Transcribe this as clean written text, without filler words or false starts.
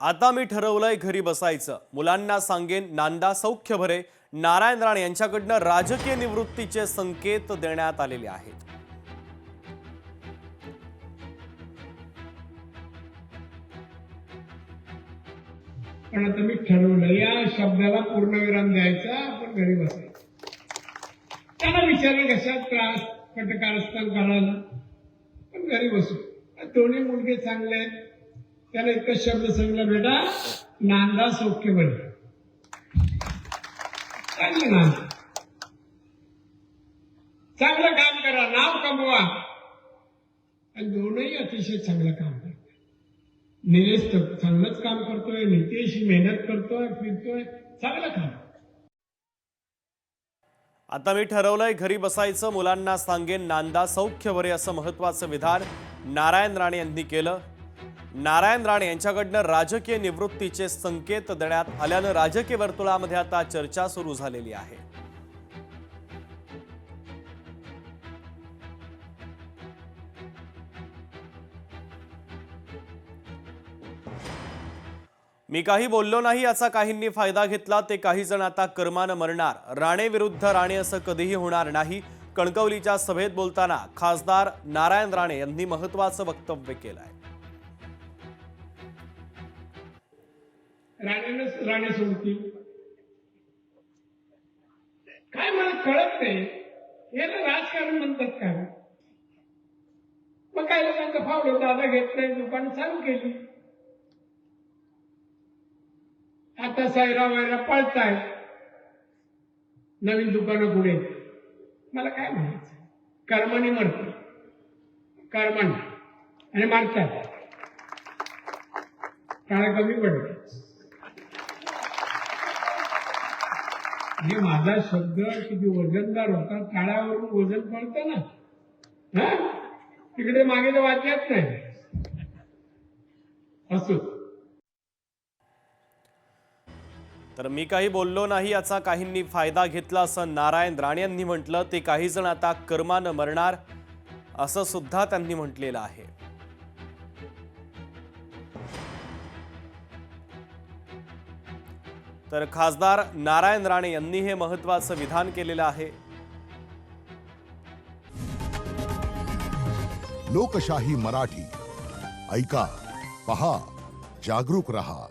आता मी ठरवलंय घरी बसायचं, मुलांना सांगेन नांदा सौख्य भरे. नारायण राणे यांच्याकडनं राजकीय निवृत्तीचे संकेत देण्यात आलेले आहेत. पण आता मी ठरवलं या शब्दाला पूर्णविराम द्यायचा, आपण घरी बसायचं. त्यांना विचारलं कशात त्रास कटकारस्थान करायला, पण घरी बसू. दोन्ही मुलगे चांगले आहेत. त्याला एकच शब्द सांगितला, बेटा नांदा सौख्य भरे. चांगलं नांदा, चांगलं काम करा, नाव कमवा. आणि दोनही अतिशय चांगलं काम करतात. निलेश तर चांगलंच काम करतोय, नितेश मेहनत करतोय, फिरतोय, चांगलं काम. आता मी ठरवलंय घरी बसायचं, मुलांना सांगेन नांदा सौख्य भरे, असं महत्त्वाचं विधान नारायण राणे यांनी केलं. नारायण राणे यांच्याकडनं राजकीय निवृत्तीचे संकेत देण्यात आल्यानं राजकीय वर्तुळामध्ये आता चर्चा सुरू झालेली आहे. मी काही बोललो नाही याचा काहींनी फायदा घेतला, ते काही जण आता कर्मानं मरणार. राणे विरुद्ध राणे असं कधीही होणार नाही. कणकवलीच्या सभेत बोलताना खासदार नारायण राणे यांनी महत्त्वाचं वक्तव्य केलंय. राणे सोडतील काय मला कळत नाही. याला राजकारण म्हणतात का? मग काय लोकांचं फावलं, दादा घेतलंय, दुकान चालू केली. आता सायरा वायरा पळताय, नवीन दुकानं पुढे. मला काय म्हणायचं, कर्माने मरत, कर्माने आणि मारतात. काळ कमी पडत. हे माझा शब्द किती वजनदार होता. काळावरून वजन पडतं ना, तिकडे मागे तर वाचत नाही. असो. तर मी काही बोललो नाही याचा काहींनी फायदा घेतला, असं नारायण राणे यांनी म्हटलं. ते काही जण आता कर्मानं मरणार, असं सुद्धा त्यांनी म्हटलेलं आहे. तर खासदार नारायण राणे यांनी हे महत्त्वाचं विधान केलेलं आहे. लोकशाही मराठी ऐका, पहा, जागरूक रहा.